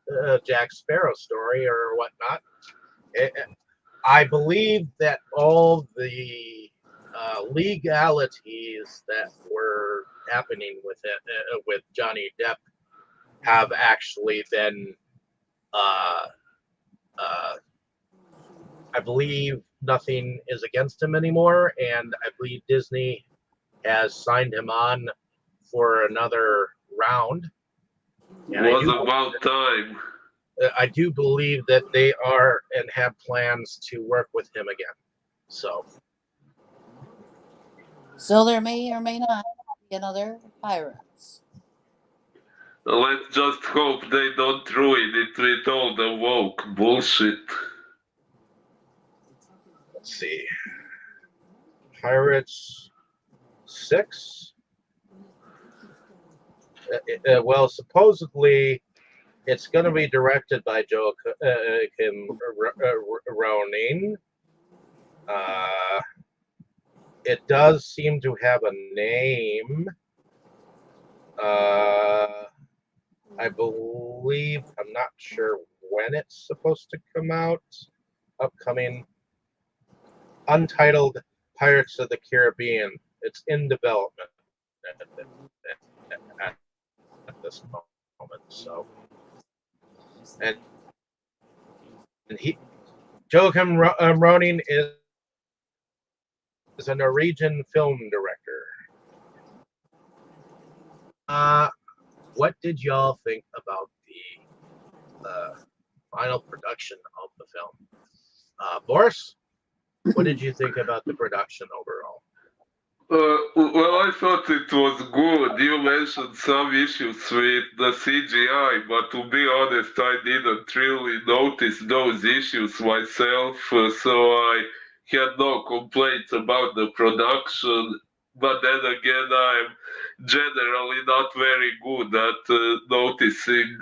Jack Sparrow story or whatnot, I believe that all the legalities that were happening with it with Johnny Depp have actually been, I believe nothing is against him anymore, and I believe Disney has signed him on for another round. It was about time. I do believe that they are and have plans to work with him again. So there may or may not be another Pirates. Let's just hope they don't ruin it with all the woke bullshit. let's see. Pirates 6. Well, supposedly it's going to be directed by Joachim Ronin. It does seem to have a name. I believe, I'm not sure when it's supposed to come out. Upcoming Untitled Pirates of the Caribbean. It's in development at this moment. So, and Joachim Ronin is a Norwegian film director. What did y'all think about the final production of the film? Boris, what did you think about the production overall? Well, I thought it was good. You mentioned some issues with the CGI, but to be honest, I didn't really notice those issues myself, so I had no complaints about the production. but then again, I'm generally not very good at noticing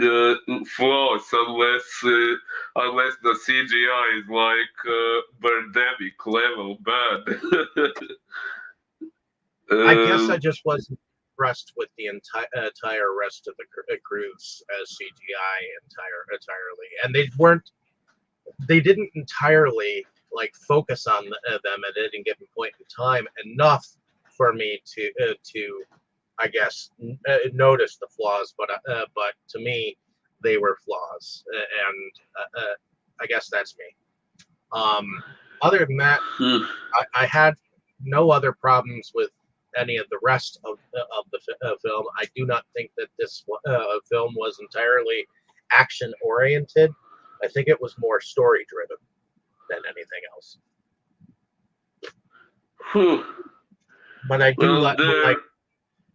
flaws unless the CGI is like Birdemic level bad. I guess I Um, just wasn't impressed with the entire rest of the crews as CGI entirely, and they didn't entirely like focus on them at any given point in time enough for me to I guess notice the flaws, but to me they were flaws, and I guess that's me. Other than that, hmm. I had no other problems with any of the rest of the film. I do not think that this film was entirely action oriented. I think it was more story driven than anything else. But I do Well, there. like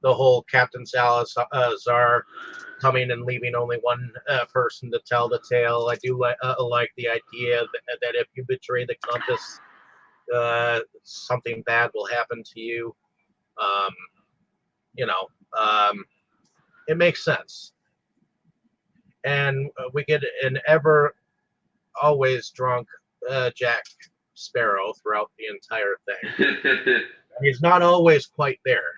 the whole Captain Salazar coming and leaving only one person to tell the tale. I do like the idea that if you betray the compass, something bad will happen to you. Um, you know, it makes sense. And we get an ever always drunk Jack Sparrow throughout the entire thing. He's not always quite there.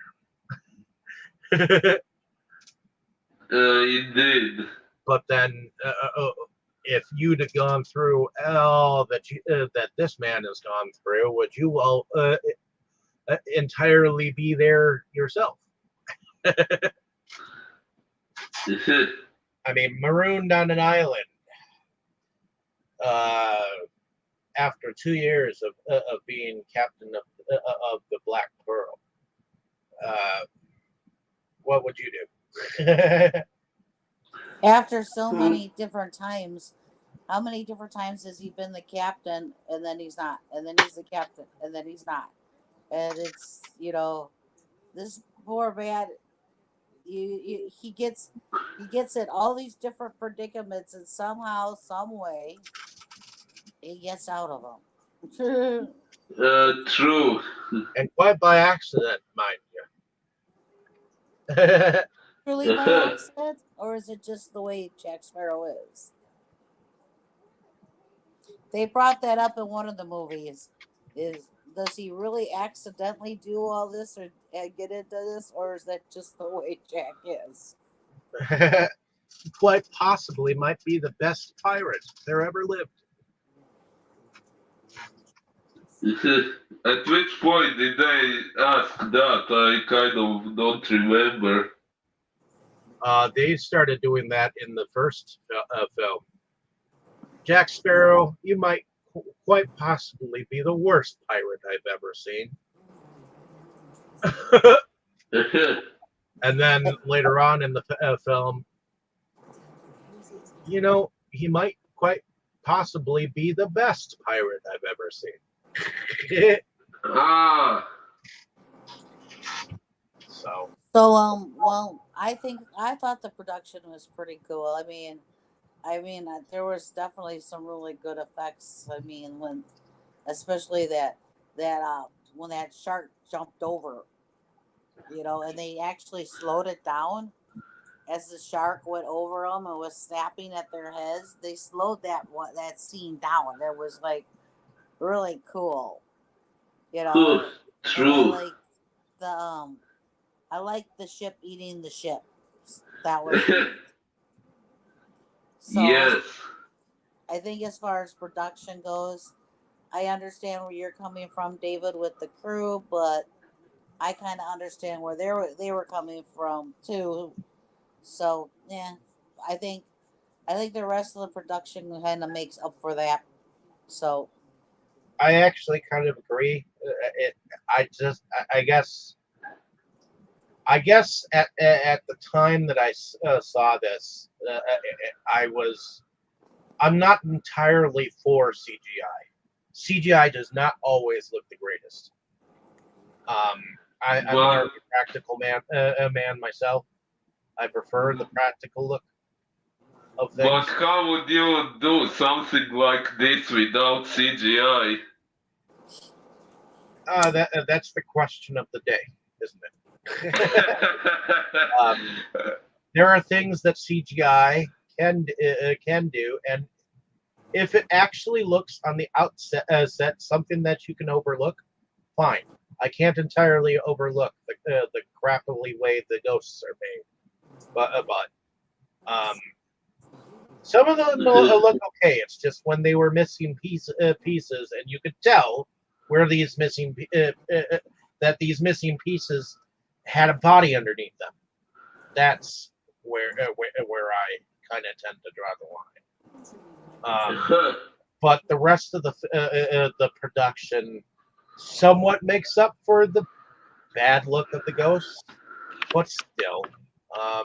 Indeed. But then, if you'd have gone through all that this man has gone through, would you all entirely be there yourself? I mean, marooned on an island uh, after 2 years of being captain of the Black Pearl. What would you do? After so many different times, how many different times has he been the captain and then he's not, and then he's the captain and then he's not, and it's this poor man. He gets in all these different predicaments, and somehow, some way, he gets out of them. True. And quite by accident, mind you. Truly by accident, or is it just the way Jack Sparrow is? They brought that up in one of the movies. Is Does he really accidentally do all this or get into this, or is that just the way Jack is? Quite possibly might be the best pirate there ever lived. At which point did they ask that? I kind of don't remember. They started doing that in the first film. Jack Sparrow, you might quite possibly be the worst pirate I've ever seen. And then later on in the film, he might quite possibly be the best pirate I've ever seen. Ah. So Well, I thought the production was pretty cool. There was definitely some really good effects. Especially that when that shark jumped over, and they actually slowed it down as the shark went over them and was snapping at their heads. They slowed that scene down. It was like really cool, and True. I like the ship eating the ship. That was neat. So Yes. I think as far as production goes, I understand where you're coming from, David, with the crew, but I kind of understand where they were coming from too. So yeah, I think I think the rest of the production kind of makes up for that. So I actually kind of agree. I guess at the time that I saw this, I'm not entirely for CGI. CGI does not always look the greatest. I'm more But of a practical man myself. I prefer the practical look of but things. how would you do something like this without CGI? That's the question of the day. isn't it? There are things that CGI can do, and if it actually looks on the outset set something that you can overlook, fine. I can't entirely overlook the crappily way the ghosts are made, but some of them look okay. It's just when they were missing pieces, and you could tell where these missing that these missing pieces had a body underneath them. That's where I kind of tend to draw the line. But the rest of the production somewhat makes up for the bad look of the ghosts, but still, I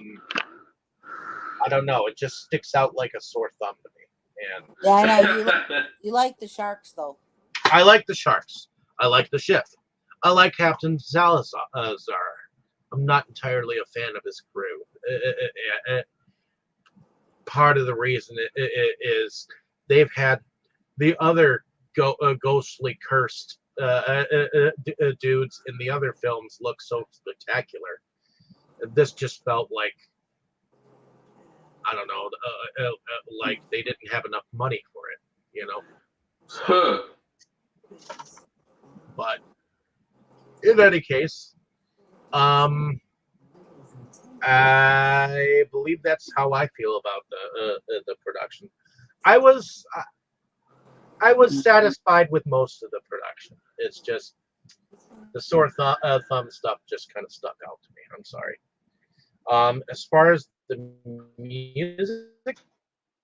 don't know. It just sticks out like a sore thumb to me. And yeah, I know you like the sharks though. I like the sharks. I like the ship. I like Captain Salazar. I'm not entirely a fan of his crew. Part of the reason is they've had the other ghostly cursed dudes in the other films look so spectacular. This just felt like, I don't know, like they didn't have enough money for it, you know. So, but in any case, I believe that's how I feel about the production. I was satisfied with most of the production. It's just the sore thumb stuff just kind of stuck out to me. I'm sorry. As far as the music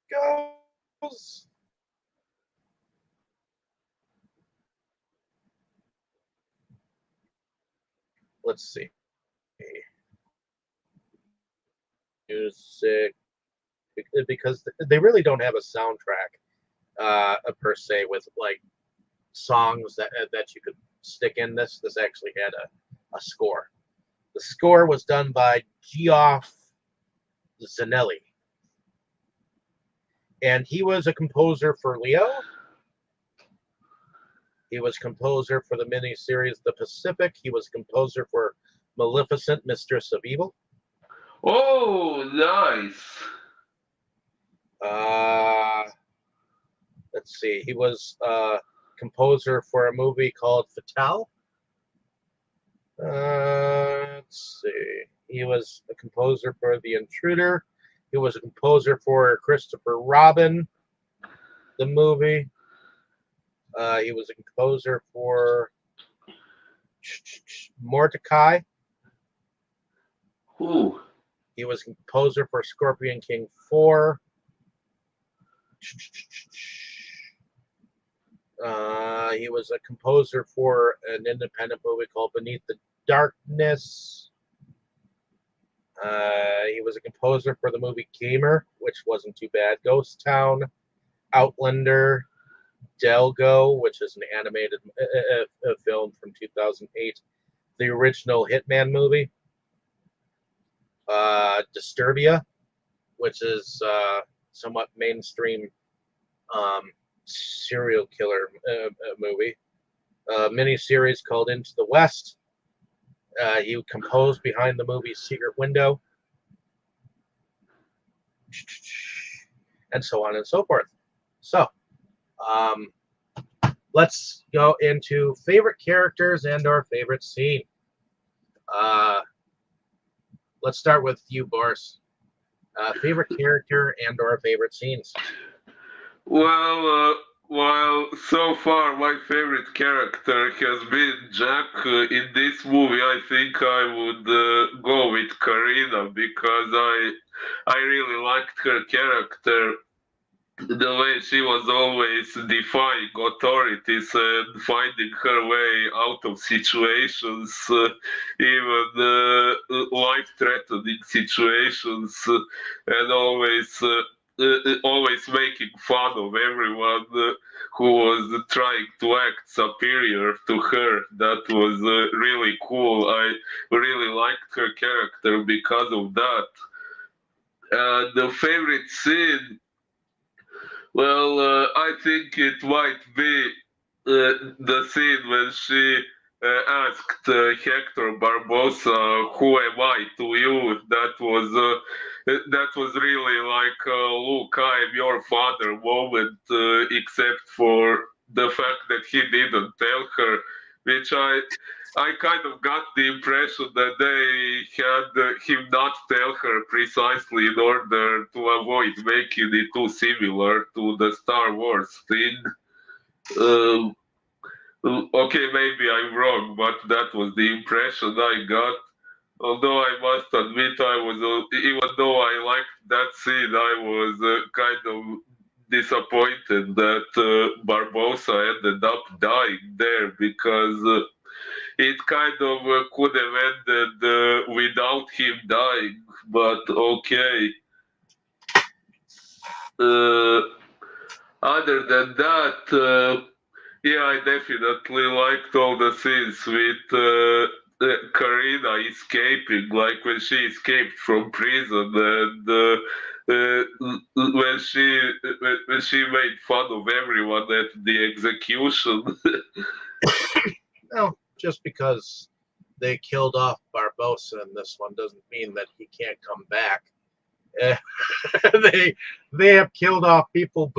goes, let's see. Music, because they really don't have a soundtrack per se with like songs that you could stick in this. This actually had a score. The score was done by Geoff Zanelli, and he was a composer for Leo. He was composer for the miniseries The Pacific. He was composer for Maleficent, Mistress of Evil. Oh, nice. Let's see. He was composer for a movie called Fatale. Let's see. He was a composer for The Intruder. He was a composer for Christopher Robin, the movie. He was a composer for Mordecai. Ooh. He was a composer for Scorpion King 4. He was a composer for an independent movie called Beneath the Darkness. He was a composer for the movie Gamer, which wasn't too bad. Ghost Town, Outlander, Delgo, which is an animated film from 2008. The original Hitman movie. Disturbia, which is somewhat mainstream serial killer movie. A miniseries called Into the West. He composed behind the movie Secret Window, and so on and so forth. So, let's go into favorite characters and our favorite scene. Let's start with you, Boris. Favorite character and or favorite scenes? Well, so far my favorite character has been Jack. In this movie, I think I would go with Karina because I really liked her character. The way she was always defying authorities and finding her way out of situations, even life-threatening situations, and always making fun of everyone who was trying to act superior to her. That was really cool. I really liked her character because of that. The favorite scene, well, I think it might be the scene when she asked Hector Barbosa, "Who am I to you?" That was really like, "Look, I am your father" moment, except for the fact that he didn't tell her, which I kind of got the impression that they had him not tell her precisely in order to avoid making it too similar to the Star Wars thing. Um, okay, maybe I'm wrong, but that was the impression I got. Although I must admit, even though I liked that scene, I was kind of disappointed that Barbosa ended up dying there because it kind of could have ended without him dying. But okay. Uh, Other than that, yeah, I definitely liked all the scenes with Karina escaping, like when she escaped from prison and when she made fun of everyone at the execution. Well, just because they killed off Barbosa in this one doesn't mean that he can't come back. Uh, they have killed off people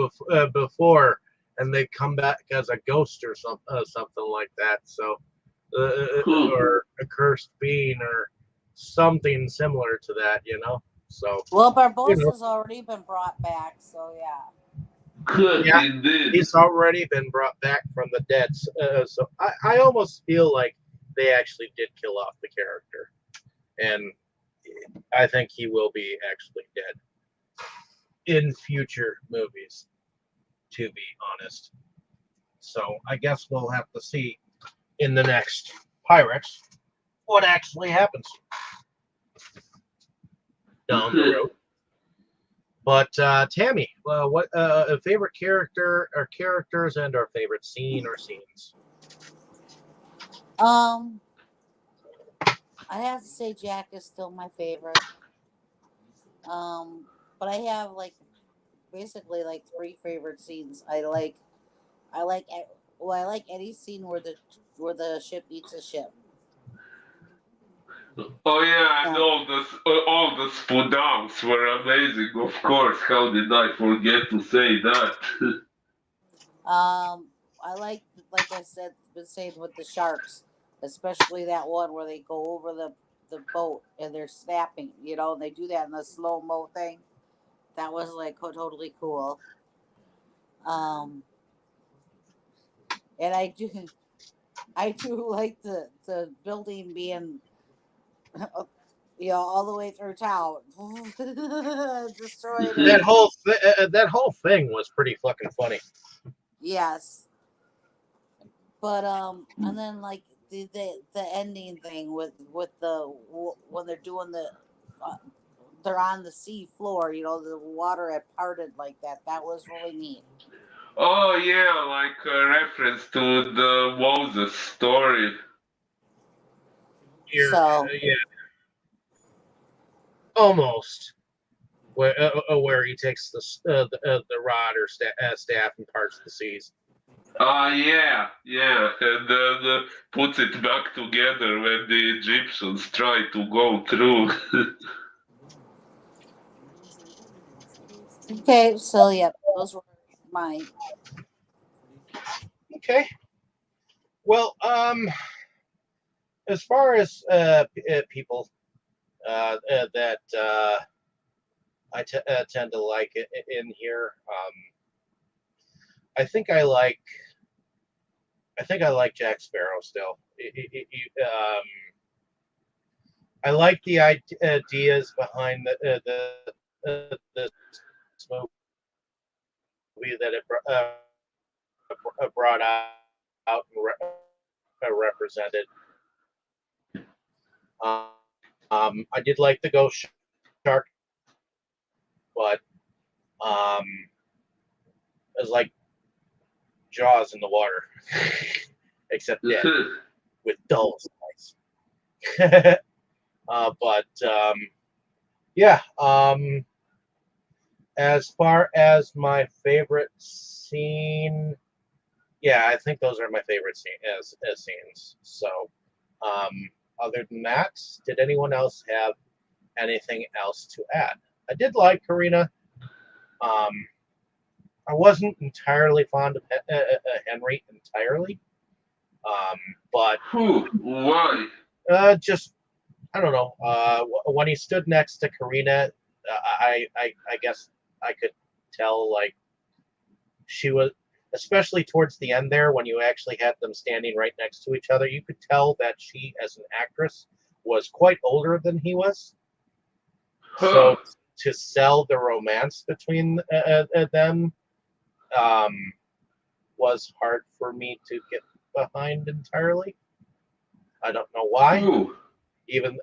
before, and they come back as a ghost or something like that. So, or a cursed being or something similar to that, you know. So, Well, you know, Barbosa's already been brought back, so yeah. Good yeah, indeed. he's already been brought back from the dead. So I almost feel like they actually did kill off the character, and I think he will be actually dead in future movies, to be honest. So I guess we'll have to see in the next Pirates what actually happens down the road. But Tammy, what a favorite character or characters and our favorite scene or scenes? Um, I have to say Jack is still my favorite. But I have like basically like three favorite scenes. I like well, I like any scene where the ship eats a ship. Oh yeah, and Yeah. all the spudams were amazing. Of course, how did I forget to say that? I like I said, been saying with the sharks, especially that one where they go over the boat and they're snapping. You know, and they do that in the slow mo thing. That was like totally cool. Um, and I do like the building being all the way through town, destroyed That everything. whole thing was pretty fucking funny. Yes, but and then like the ending thing with when they're doing uh, they're on the sea floor, the water had parted like that. That was really neat. Oh yeah, like a reference to the Moses story. So Yeah, almost. Where he takes the rod or staff and parts the seas. Yeah, yeah, and then puts it back together when the Egyptians try to go through. okay, so yeah, those were mine. Okay. Well, as far as people that I tend to like it in here, I think I like Jack Sparrow still. I like the ideas behind this movie that it brought out and represented. I did like the ghost shark, but it was like Jaws in the water, except dead with dull eyes. But yeah, as far as my favorite scene, yeah, I think those are my favorite scenes. So, other than that, did anyone else have anything else to add? I did like Karina. Um, I wasn't entirely fond of Henry entirely, but Why? just I don't know. When he stood next to Karina, I guess I could tell like she was, especially towards the end there when you actually had them standing right next to each other. You could tell that she, as an actress, was quite older than he was. So to sell the romance between them was hard for me to get behind entirely. I don't know why. Even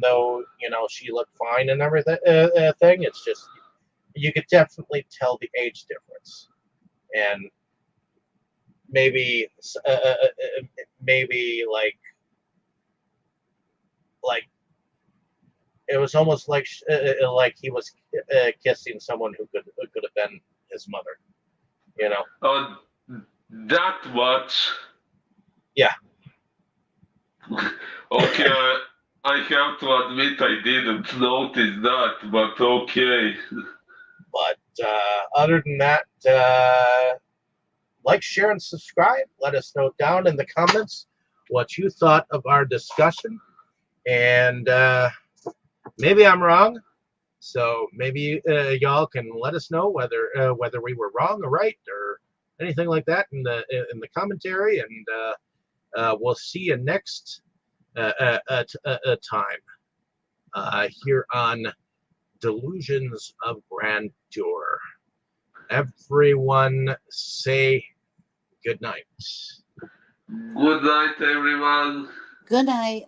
though she looked fine and everything, it's just you could definitely tell the age difference, and maybe maybe like it was almost like he was kissing someone who could have been his mother. Oh, that much. Yeah. Okay, I have to admit I didn't notice that, but okay. But other than that, like, share, and subscribe. Let us know down in the comments what you thought of our discussion. And maybe I'm wrong. So maybe y'all can let us know whether we were wrong or right or anything like that in the commentary. And we'll see you next time here on Delusions of Grandeur. Everyone say good night. Good night, everyone. Good night.